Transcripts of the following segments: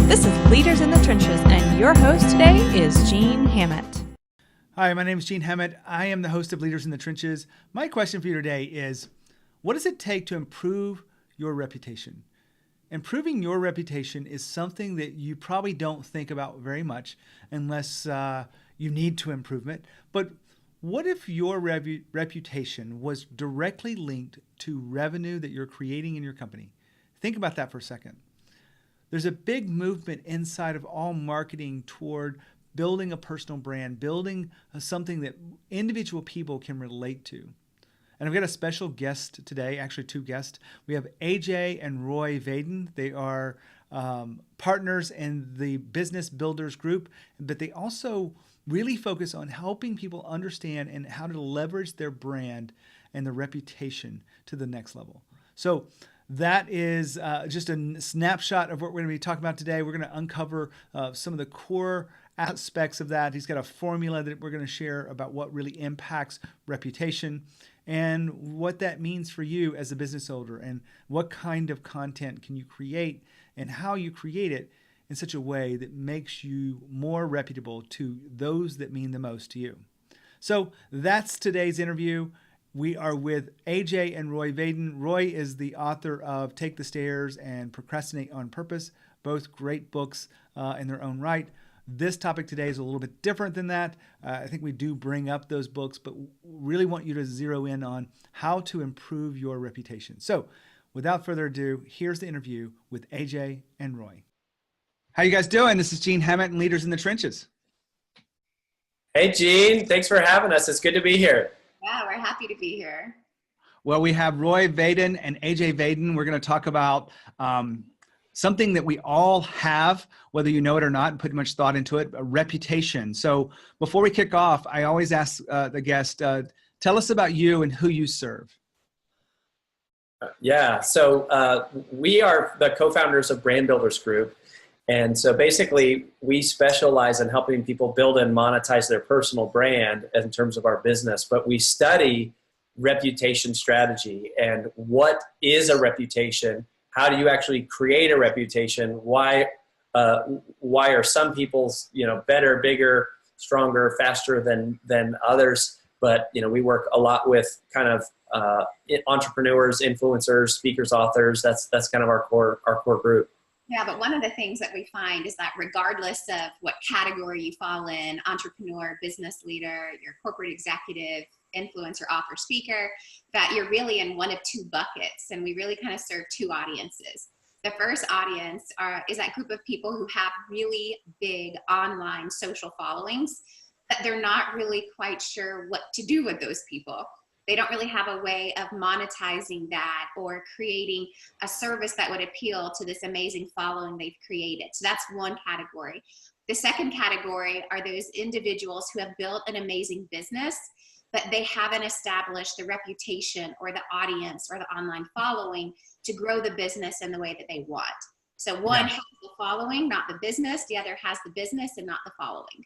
This is Leaders in the Trenches, and your host today is Gene Hammett. Hi, my name is Gene Hammett. I am the host of Leaders in the Trenches. My question for you today is, what does it take to improve your reputation? Improving your reputation is something that you probably don't think about very much unless you need to improve it. But what if your reputation was directly linked to revenue that you're creating in your company? Think about that for a second. There's a big movement inside of all marketing toward building a personal brand, building something that individual people can relate to. And I've got a special guest today, actually two guests. We have AJ and Rory Vaden. They are partners in the Business Builders Group, but they also really focus on helping people understand and how to leverage their brand and their reputation to the next level. So that is just a snapshot of what we're going to be talking about today. We're going to uncover some of the core aspects of that. He's got a formula that we're going to share about what really impacts reputation and what that means for you as a business owner and what kind of content can you create and how you create it in such a way that makes you more reputable to those that mean the most to you. So that's today's interview. We are with AJ and Rory Vaden. Rory is the author of Take the Stairs and Procrastinate on Purpose, both great books in their own right. This topic today is a little bit different than that. I think we do bring up those books, but really want you to zero in on how to improve your reputation. So without further ado, here's the interview with AJ and Rory. How you guys doing? This is Gene Hammett and Leaders in the Trenches. Hey, Gene. Thanks for having us. It's good to be here. Yeah, we're happy to be here. Well, we have Rory Vaden and AJ Vaden. We're going to talk about something that we all have, whether you know it or not, and put much thought into it, a reputation. So before we kick off, I always ask the guest, tell us about you and who you serve. Yeah, so we are the co-founders of Brand Builders Group. And so basically, we specialize in helping people build and monetize their personal brand in terms of our business. But we study reputation strategy and what is a reputation? How do you actually create a reputation? Why are some people's better, bigger, stronger, faster than others? But we work a lot with kind of entrepreneurs, influencers, speakers, authors. That's kind of our core group. Yeah, but one of the things that we find is that regardless of what category you fall in, entrepreneur, business leader, your corporate executive, influencer, author, speaker, that you're really in one of two buckets. And we really kind of serve two audiences. The first audience is that group of people who have really big online social followings, but they're not really quite sure what to do with those people. They don't really have a way of monetizing that or creating a service that would appeal to this amazing following they've created. So that's one category. The second category are those individuals who have built an amazing business, but they haven't established the reputation or the audience or the online following to grow the business in the way that they want. So one has the following, not the business. The other has the business and not the following.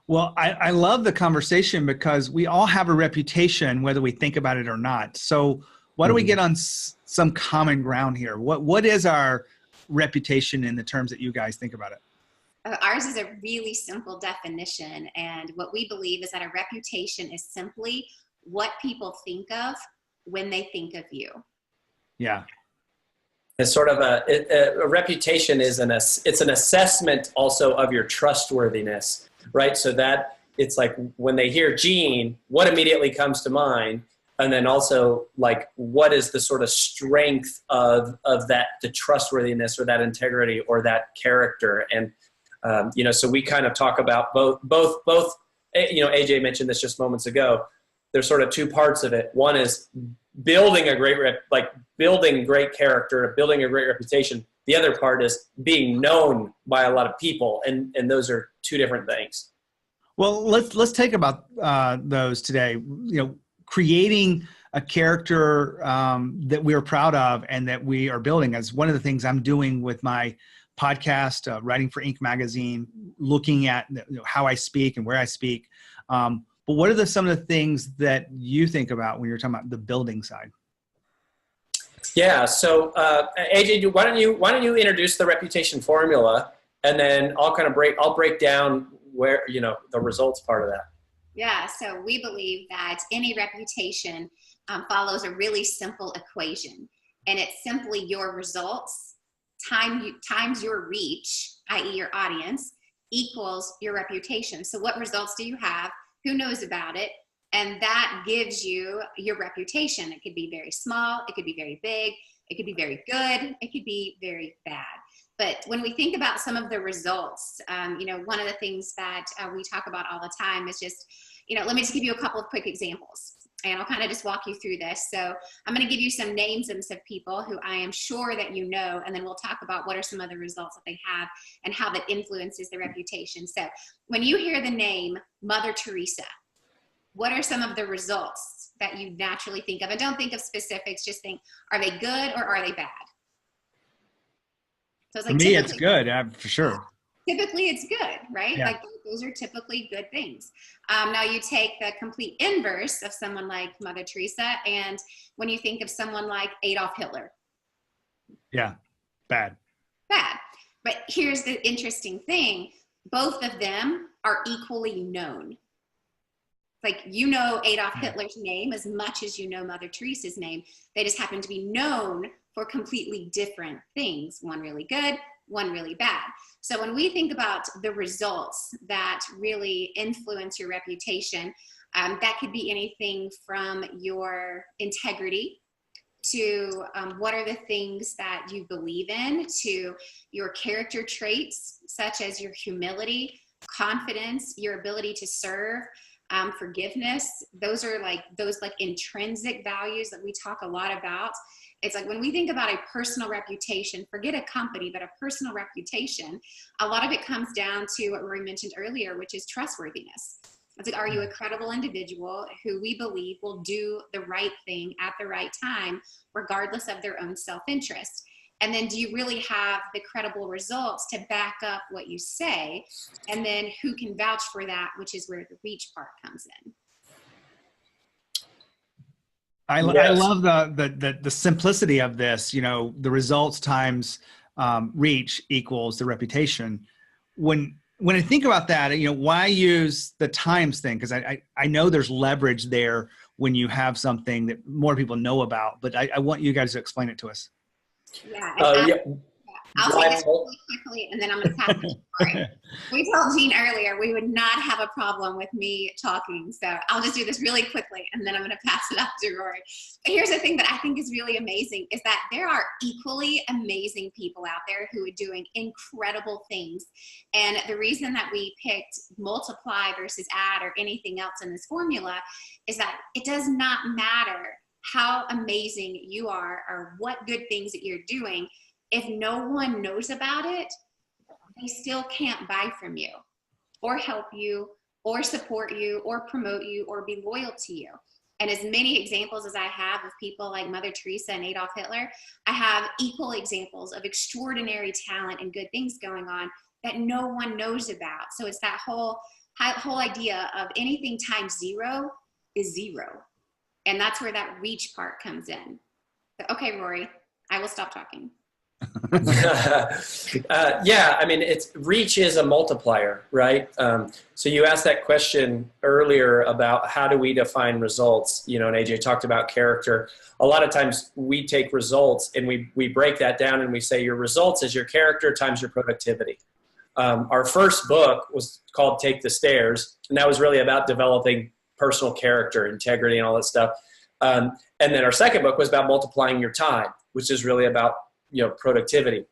Well, I love the conversation because we all have a reputation, whether we think about it or not. So why don't we get on some common ground here? What is our reputation in the terms that you guys think about it? Ours is a really simple definition. And what we believe is that a reputation is simply what people think of when they think of you. Yeah. It's sort of a reputation is it's an assessment also of your trustworthiness. Right. So that it's like when they hear Gene, what immediately comes to mind? And then also like, what is the sort of strength of that, the trustworthiness or that integrity or that character? And, so we kind of talk about both, AJ mentioned this just moments ago. There's sort of two parts of it. One is building a great, building great character, building a great reputation. The other part is being known by a lot of people, and those are two different things. Well, let's take about those today. Creating a character that we're proud of and that we are building is one of the things I'm doing with my podcast, writing for Inc. magazine, looking at how I speak and where I speak. But what are some of the things that you think about when you're talking about the building side? Yeah. So AJ, why don't you introduce the reputation formula, and then I'll break down where, the results part of that. Yeah, so we believe that any reputation follows a really simple equation, and it's simply your results times your reach, i.e. your audience, equals your reputation. So what results do you have? Who knows about it? And that gives you your reputation. It could be very small, it could be very big, it could be very good, it could be very bad. But when we think about some of the results, one of the things that we talk about all the time is just, let me just give you a couple of quick examples, and I'll kind of just walk you through this. So I'm going to give you some names of some people who I am sure that you know, and then we'll talk about what are some of the results that they have and how that influences their reputation. So when you hear the name Mother Teresa, what are some of the results that you naturally think of? And don't think of specifics, just think, are they good or are they bad? So it's like, for me, it's good, for sure. Typically it's good, right? Yeah. Like those are typically good things. Now you take the complete inverse of someone like Mother Teresa, and when you think of someone like Adolf Hitler. Yeah, bad. Bad. But here's the interesting thing. Both of them are equally known. Like, Adolf Hitler's name as much as you know Mother Teresa's name. They just happen to be known for completely different things. One really good, one really bad. So when we think about the results that really influence your reputation, that could be anything from your integrity to what are the things that you believe in, to your character traits, such as your humility, confidence, your ability to serve, forgiveness. Those are those intrinsic values that we talk a lot about. It's like when we think about a personal reputation, forget a company, but a personal reputation, a lot of it comes down to what Rory mentioned earlier, which is trustworthiness. It's like, are you a credible individual who we believe will do the right thing at the right time, regardless of their own self-interest? And then do you really have the credible results to back up what you say? And then who can vouch for that, which is where the reach part comes in. I love the simplicity of this, the results times reach equals the reputation. When I think about that, why use the times thing? Because I know there's leverage there when you have something that more people know about, but I want you guys to explain it to us. Yeah. I'll take this really quickly, and then I'm going to pass it to Rory. We told Gene earlier we would not have a problem with me talking, so I'll just do this really quickly, and then I'm going to pass it off to Rory. But here's the thing that I think is really amazing, is that there are equally amazing people out there who are doing incredible things. And the reason that we picked multiply versus add or anything else in this formula is that it does not matter how amazing you are or what good things that you're doing. If no one knows about it, they still can't buy from you or help you or support you or promote you or be loyal to you. And as many examples as I have of people like Mother Teresa and Adolf Hitler, I have equal examples of extraordinary talent and good things going on that no one knows about. So it's that whole idea of anything times zero is zero. And that's where that reach part comes in. So, okay, Rory, I will stop talking. Yeah, I mean, reach is a multiplier, right? So you asked that question earlier about how do we define results, and AJ talked about character. A lot of times we take results and we break that down and we say your results is your character times your productivity. Our first book was called Take the Stairs, and that was really about developing personal character, integrity, and all that stuff. And then our second book was about multiplying your time, which is really about productivity.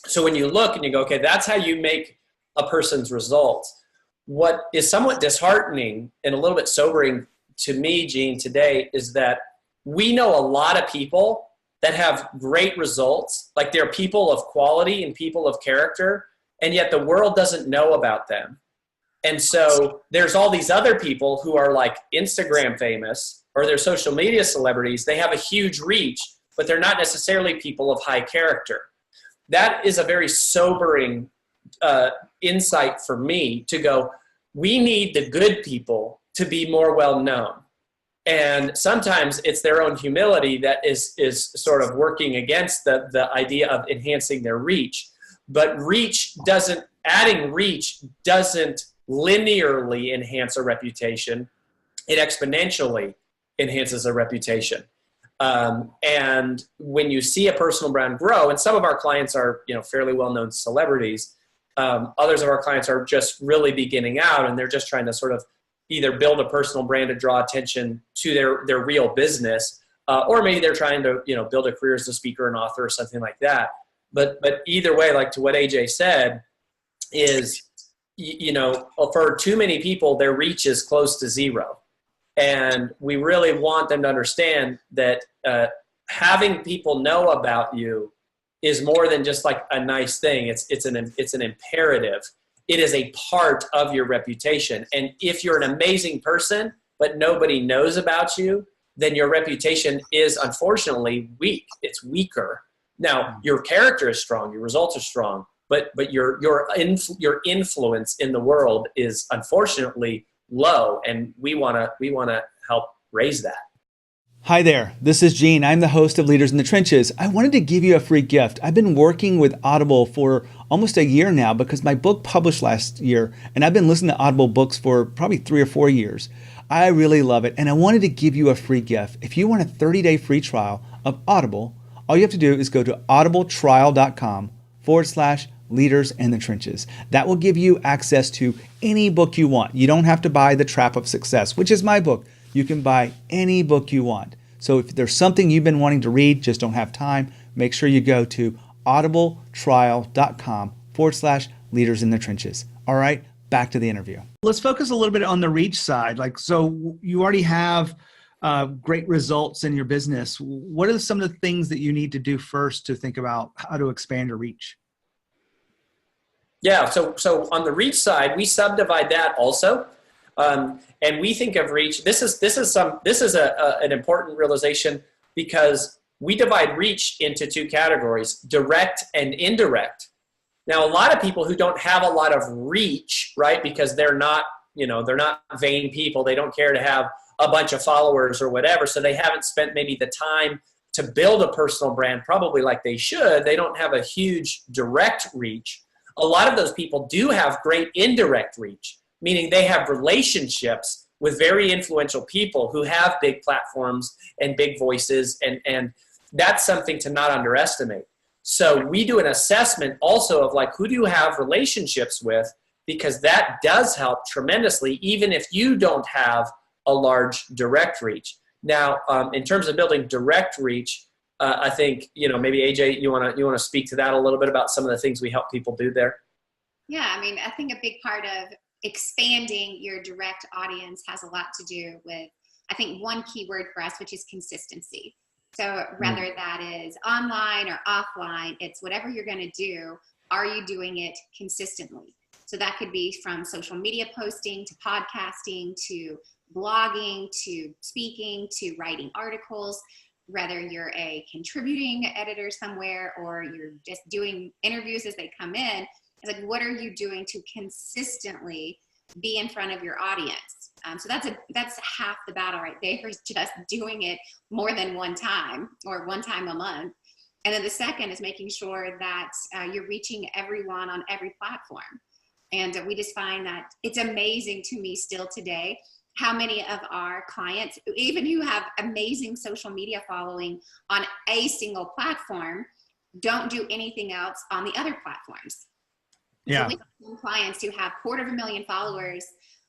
So when you look and you go, okay, that's how you make a person's results. What is somewhat disheartening and a little bit sobering to me, Gene, today is that we know a lot of people that have great results, like they're people of quality and people of character, and yet the world doesn't know about them. And so there's all these other people who are like Instagram famous or they're social media celebrities. They have a huge reach, but they're not necessarily people of high character. That is a very sobering insight for me to go, we need the good people to be more well known. And sometimes it's their own humility that is sort of working against the idea of enhancing their reach. But adding reach doesn't linearly enhance a reputation. It exponentially enhances a reputation. And when you see a personal brand grow, and some of our clients are, fairly well-known celebrities, others of our clients are just really beginning out, and they're just trying to sort of either build a personal brand to draw attention to their real business, or maybe they're trying to, build a career as a speaker and author or something like that. But either way, like to what AJ said, is, for too many people, their reach is close to zero. And we really want them to understand that having people know about you is more than just like a nice thing. It's an imperative. It is a part of your reputation. And if you're an amazing person, but nobody knows about you, then your reputation is unfortunately weak. It's weaker. Now, your character is strong, your results are strong, but your influence in the world is unfortunately low, and we want to help raise that. Hi there, this is Gene. I'm the host of Leaders in the Trenches. I wanted to give you a free gift. I've been working with Audible for almost a year now because my book published last year, and I've been listening to Audible books for probably 3 or 4 years. I really love it, and I wanted to give you a free gift. If you want a 30-day free trial of Audible, all you have to do is go to audibletrial.com/Leaders in the Trenches. That will give you access to any book you want. You don't have to buy The Trap of Success, which is my book. You can buy any book you want. So if there's something you've been wanting to read, just don't have time, make sure you go to audibletrial.com/Leaders in the Trenches. All right, back to the interview. Let's focus a little bit on the reach side. So you already have great results in your business. What are some of the things that you need to do first to think about how to expand your reach? Yeah, so on the reach side, we subdivide that also, and we think of reach. This is an important realization because we divide reach into 2 categories: direct and indirect. Now, a lot of people who don't have a lot of reach, right, because they're not vain people. They don't care to have a bunch of followers or whatever, so they haven't spent maybe the time to build a personal brand probably like they should. They don't have a huge direct reach. A lot of those people do have great indirect reach, meaning they have relationships with very influential people who have big platforms and big voices, and that's something to not underestimate. So we do an assessment also of like, who do you have relationships with, because that does help tremendously, even if you don't have a large direct reach. Now, in terms of building direct reach, I think, maybe AJ, you want to speak to that a little bit about some of the things we help people do there? Yeah, I mean, I think a big part of expanding your direct audience has a lot to do with, I think, one key word for us, which is consistency. So whether that is online or offline, it's whatever you're going to do, are you doing it consistently? So that could be from social media posting to podcasting to blogging to speaking to writing articles, whether you're a contributing editor somewhere or you're just doing interviews as they come in. It's like, what are you doing to consistently be in front of your audience? So that's half the battle right there, is just doing it more than one time or one time a month. And then the second is making sure that you're reaching everyone on every platform. And we just find that it's amazing to me still today how many of our clients, even who have amazing social media following on a single platform, don't do anything else on the other platforms. Yeah. So we have some clients who have 250,000 followers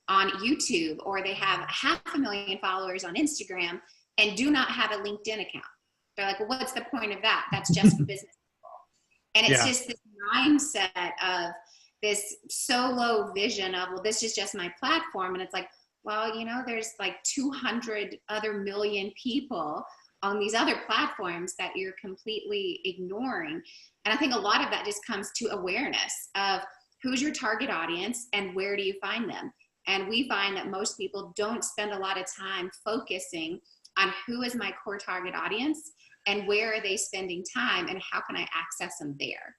on YouTube, or they have 500,000 followers on Instagram and do not have a LinkedIn account. They're like, well, what's the point of that? That's just for business people. And it's just this mindset of this solo vision of, well, this is just my platform. And it's like, well, there's like 200 other million people on these other platforms that you're completely ignoring. And I think a lot of that just comes to awareness of who's your target audience and where do you find them. And we find that most people don't spend a lot of time focusing on who is my core target audience and where are they spending time and how can I access them there.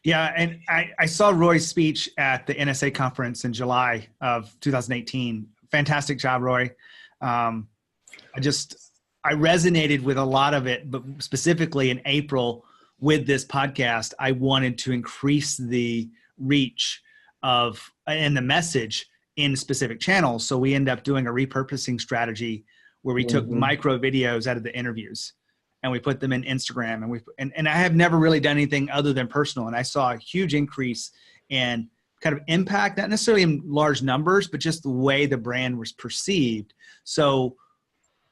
Yeah, and I saw Roy's speech at the NSA conference in July of 2018. Fantastic job, Roy. I resonated with a lot of it, but specifically in April with this podcast, I wanted to increase the reach and the message in specific channels. So we end up doing a repurposing strategy where we took micro videos out of the interviews and we put them in Instagram, and I have never really done anything other than personal. And I saw a huge increase in kind of impact, not necessarily in large numbers, but just the way the brand was perceived. So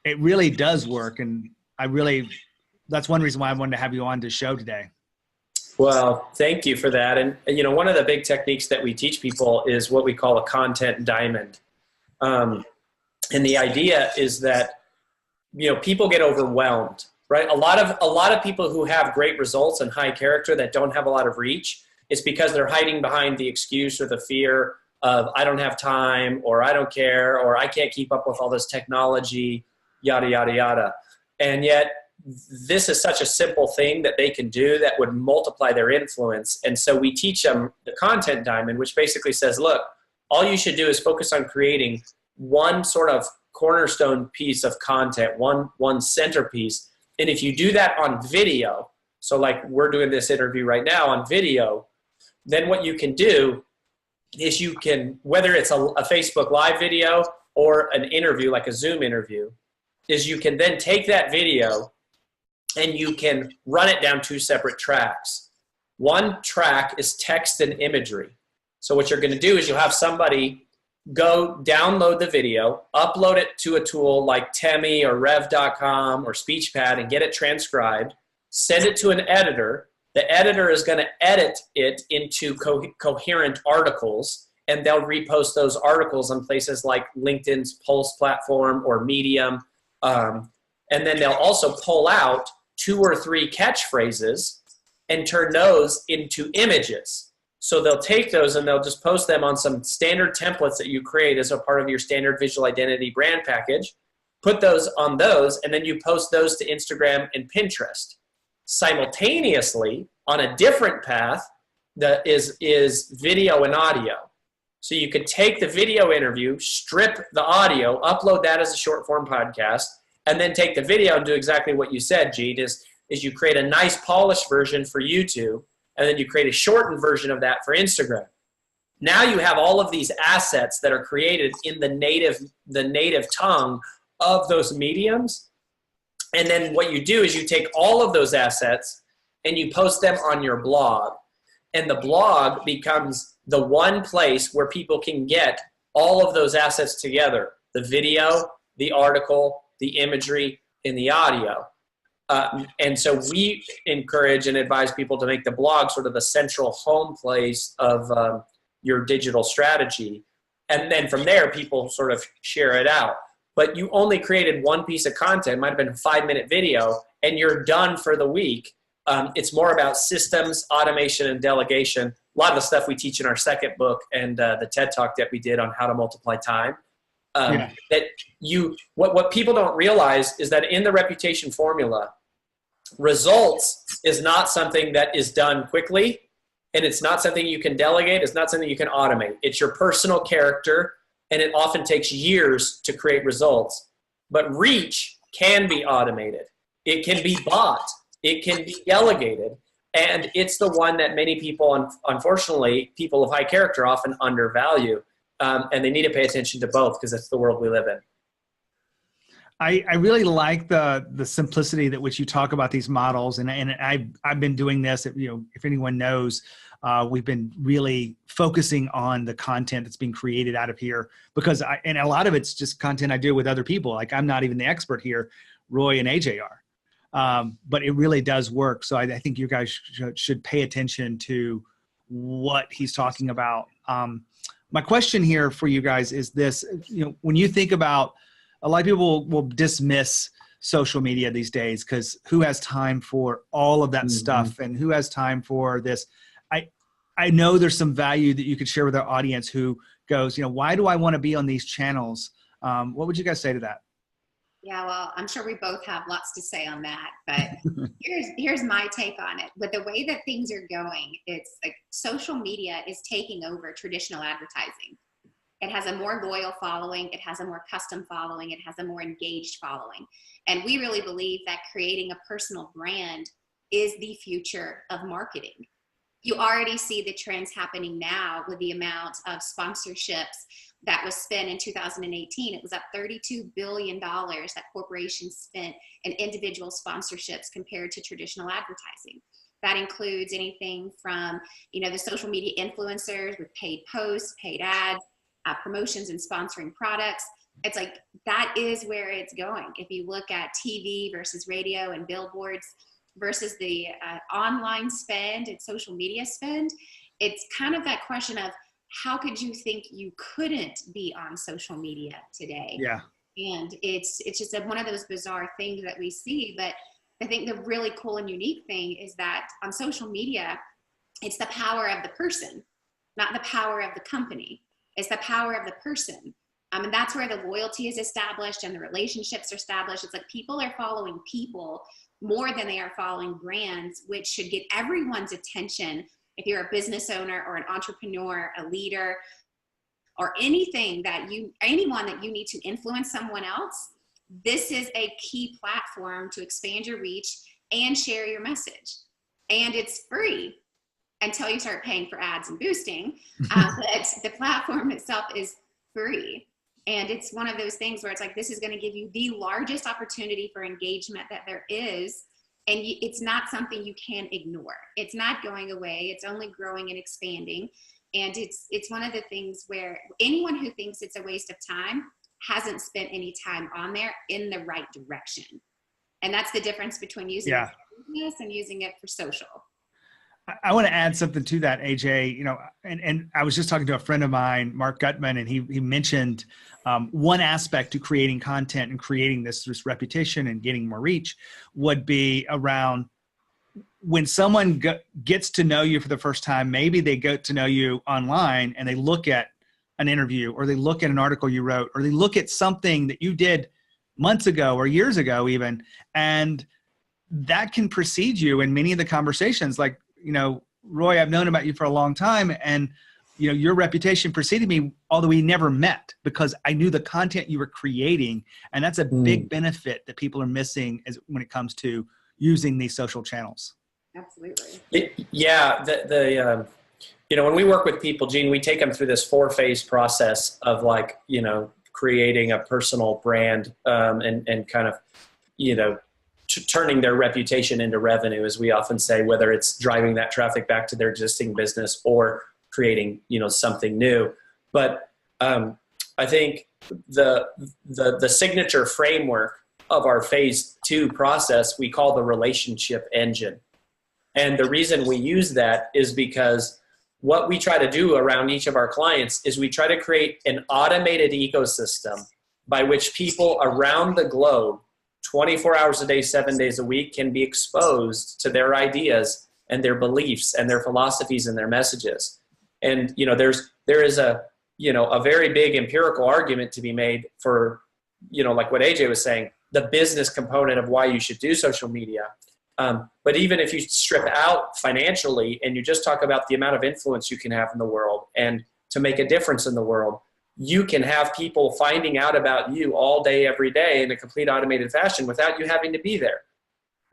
it really does work. And that's one reason why I wanted to have you on the show today. Well, thank you for that. And, one of the big techniques that we teach people is what we call a content diamond. And the idea is that, people get overwhelmed, right? A lot of people who have great results and high character that don't have a lot of reach, it's because they're hiding behind the excuse or the fear of I don't have time, or I don't care, or I can't keep up with all this technology, yada, yada, yada. And yet this is such a simple thing that they can do that would multiply their influence. And so we teach them the content diamond, which basically says, look, all you should do is focus on creating one sort of cornerstone piece of content, one centerpiece. And if you do that on video, so like we're doing this interview right now on video, then what you can do is you can, whether it's a Facebook Live video or an interview, like a Zoom interview, is you can then take that video and you can run it down two separate tracks. One track is text and imagery. So what you're going to do is you'll have somebody go download the video, upload it to a tool like Temi or Rev.com or SpeechPad and get it transcribed, send it to an editor. The editor is going to edit it into coherent articles, and they'll repost those articles on places like LinkedIn's Pulse platform or Medium. And then they'll also pull out 2 or 3 catchphrases and turn those into images. So they'll take those and they'll just post them on some standard templates that you create as a part of your standard visual identity brand package, put those on those, and then you post those to Instagram and Pinterest. Simultaneously, on a different path, that is video and audio. So you could take the video interview, strip the audio, upload that as a short form podcast, and then take the video and do exactly what you said, Gene, is you create a nice polished version for YouTube, and then you create a shortened version of that for Instagram. Now you have all of these assets that are created in the native tongue of those mediums. And then what you do is you take all of those assets and you post them on your blog. And the blog becomes the one place where people can get all of those assets together: the video, the article, the imagery, and the audio. And so we encourage and advise people to make the blog sort of the central home place of your digital strategy. And then from there, people sort of share it out. But you only created one piece of content, might have been a 5-minute video, and you're done for the week. It's more about systems, automation, and delegation. A lot of the stuff we teach in our second book and the TED Talk that we did on how to multiply time. What people don't realize is that in the reputation formula, results is not something that is done quickly, and it's not something you can delegate. It's not something you can automate. It's your personal character, and it often takes years to create results. But reach can be automated. It can be bought. It can be delegated. And it's the one that many people, unfortunately, people of high character often undervalue. And they need to pay attention to both because that's the world we live in. I really like the simplicity that which you talk about these models, and I've been doing this. If anyone knows, we've been really focusing on the content that's being created out of here because and a lot of it's just content I do with other people. Like I'm not even the expert here, Roy and AJ are, but it really does work. So I think you guys should pay attention to what he's talking about. My question here for you guys is this: when you think about, a lot of people will dismiss social media these days because who has time for all of that stuff, and who has time for this? I know there's some value that you could share with our audience who goes, why do I want to be on these channels? What would you guys say to that? Yeah, well, I'm sure we both have lots to say on that, but here's my take on it. With the way that things are going, it's like social media is taking over traditional advertising. It has a more loyal following. It has a more custom following. It has a more engaged following. And we really believe that creating a personal brand is the future of marketing. You already see the trends happening now with the amount of sponsorships that was spent in 2018. It was up $32 billion that corporations spent in individual sponsorships compared to traditional advertising. That includes anything from, the social media influencers with paid posts, paid ads, promotions and sponsoring products. It's like, that is where it's going. If you look at TV versus radio and billboards versus the online spend and social media spend, it's kind of that question of, how could you think you couldn't be on social media today? Yeah. And it's just one of those bizarre things that we see. But I think the really cool and unique thing is that on social media, it's the power of the person, not the power of the company. It's the power of the person. And that's where the loyalty is established and the relationships are established. It's like people are following people more than they are following brands, which should get everyone's attention. If you're a business owner or an entrepreneur, a leader, or anyone that you need to influence someone else, this is a key platform to expand your reach and share your message. And it's free until you start paying for ads and boosting. But the platform itself is free. And it's one of those things where it's like, this is going to give you the largest opportunity for engagement that there is. And it's not something you can ignore. It's not going away. It's only growing and expanding. And it's one of the things where anyone who thinks it's a waste of time hasn't spent any time on there in the right direction. And that's the difference between using it for business and using it for social. I want to add something to that, AJ. And I was just talking to a friend of mine, Mark Gutman, and he mentioned one aspect to creating content and creating this reputation and getting more reach would be around when someone gets to know you for the first time. Maybe they get to know you online and they look at an interview, or they look at an article you wrote, or they look at something that you did months ago or years ago even, and that can precede you in many of the conversations. Like, Roy, I've known about you for a long time, and your reputation preceded me, although we never met, because I knew the content you were creating. And that's a big benefit that people are missing when it comes to using these social channels. Absolutely. Yeah. When we work with people, Gene, we take them through this 4-phase process of creating a personal brand, and kind of, turning their reputation into revenue, as we often say, whether it's driving that traffic back to their existing business or creating, something new. But I think the signature framework of our phase 2 process, we call the relationship engine. And the reason we use that is because what we try to do around each of our clients is we try to create an automated ecosystem by which people around the globe, 24 hours a day, 7 days a week, can be exposed to their ideas and their beliefs and their philosophies and their messages. And, there is a very big empirical argument to be made for, like what AJ was saying, the business component of why you should do social media. But even if you strip out financially and you just talk about the amount of influence you can have in the world and to make a difference in the world, you can have people finding out about you all day, every day in a complete automated fashion without you having to be there.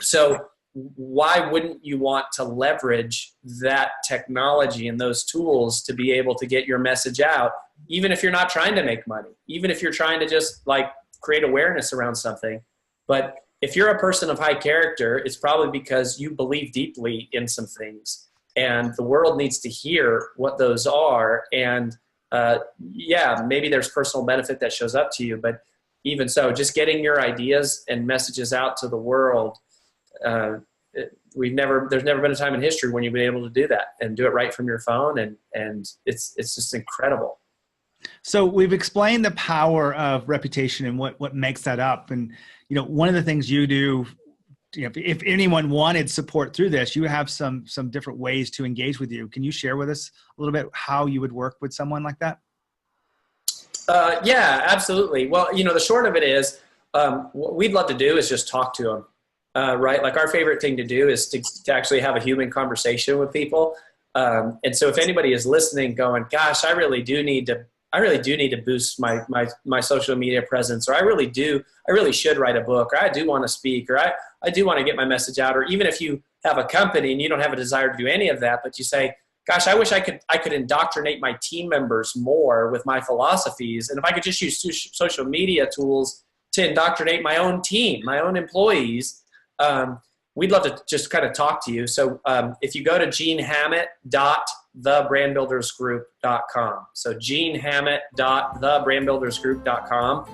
So why wouldn't you want to leverage that technology and those tools to be able to get your message out, even if you're not trying to make money, even if you're trying to just create awareness around something? But if you're a person of high character, it's probably because you believe deeply in some things, and the world needs to hear what those are. And maybe there's personal benefit that shows up to you, but even so, just getting your ideas and messages out to the world, there's never been a time in history when you've been able to do that and do it right from your phone. And it's just incredible. So we've explained the power of reputation and what makes that up. And, one of the things you do, if anyone wanted support through this, you have some different ways to engage with you. Can you share with us a little bit how you would work with someone like that? Yeah, absolutely. Well, the short of it is, what we'd love to do is just talk to them, right? Like, our favorite thing to do is to actually have a human conversation with people. And so if anybody is listening going, gosh, I really do need to I really do need to boost my social media presence, or I really should write a book, or I do want to speak, or I do want to get my message out. Or even if you have a company and you don't have a desire to do any of that, but you say, gosh, I wish I could indoctrinate my team members more with my philosophies. And if I could just use social media tools to indoctrinate my own team, my own employees, we'd love to just kind of talk to you. So if you go to genehammett.thebrandbuildersgroup.com. So genehammett.thebrandbuildersgroup.com.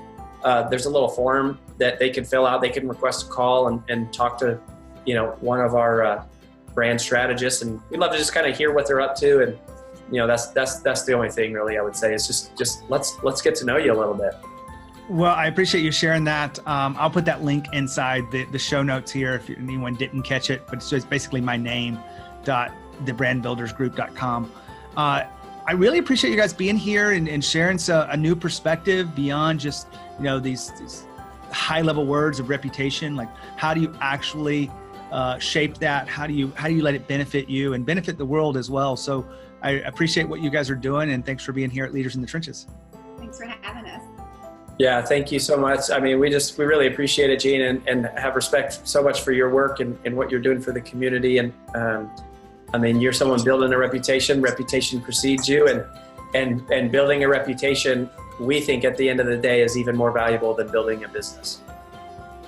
There's a little form that they can fill out. They can request a call and talk to, one of our brand strategists, and we'd love to just kind of hear what they're up to. And that's the only thing really I would say is just let's get to know you a little bit. Well, I appreciate you sharing that. I'll put that link inside the show notes here if anyone didn't catch it, but it's just basically my name, thebrandbuildersgroup.com. I really appreciate you guys being here and sharing a new perspective beyond just, these high level words of reputation. Like, how do you actually shape that? How do you let it benefit you and benefit the world as well? So I appreciate what you guys are doing, and thanks for being here at Leaders in the Trenches. Thanks for having us. Yeah, thank you so much. I mean, we really appreciate it, Gene, and have respect so much for your work and what you're doing for the community. And you're someone building a reputation. Reputation precedes you, and building a reputation, we think at the end of the day, is even more valuable than building a business.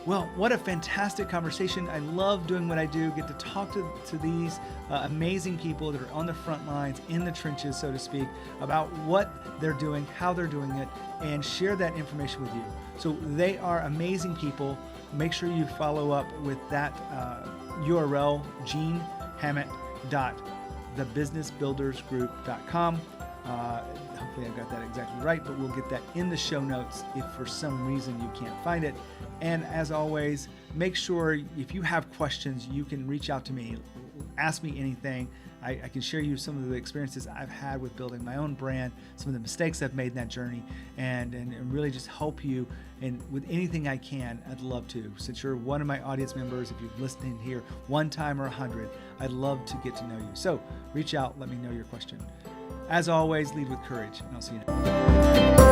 Well, what a fantastic conversation. I love doing what I do, get to talk to these amazing people that are on the front lines, in the trenches, so to speak, about what they're doing, how they're doing it, and share that information with you. So they are amazing people. Make sure you follow up with that URL, genehammett.thebusinessbuildersgroup.com. Hopefully I got that exactly right, but we'll get that in the show notes if for some reason you can't find it. And as always, make sure if you have questions, you can reach out to me. Ask me anything. I can share you some of the experiences I've had with building my own brand, some of the mistakes I've made in that journey, and really just help you. And with anything I can, I'd love to. Since you're one of my audience members, if you've listened here one time or 100, I'd love to get to know you. So reach out, let me know your question. As always, lead with courage, and I'll see you next time.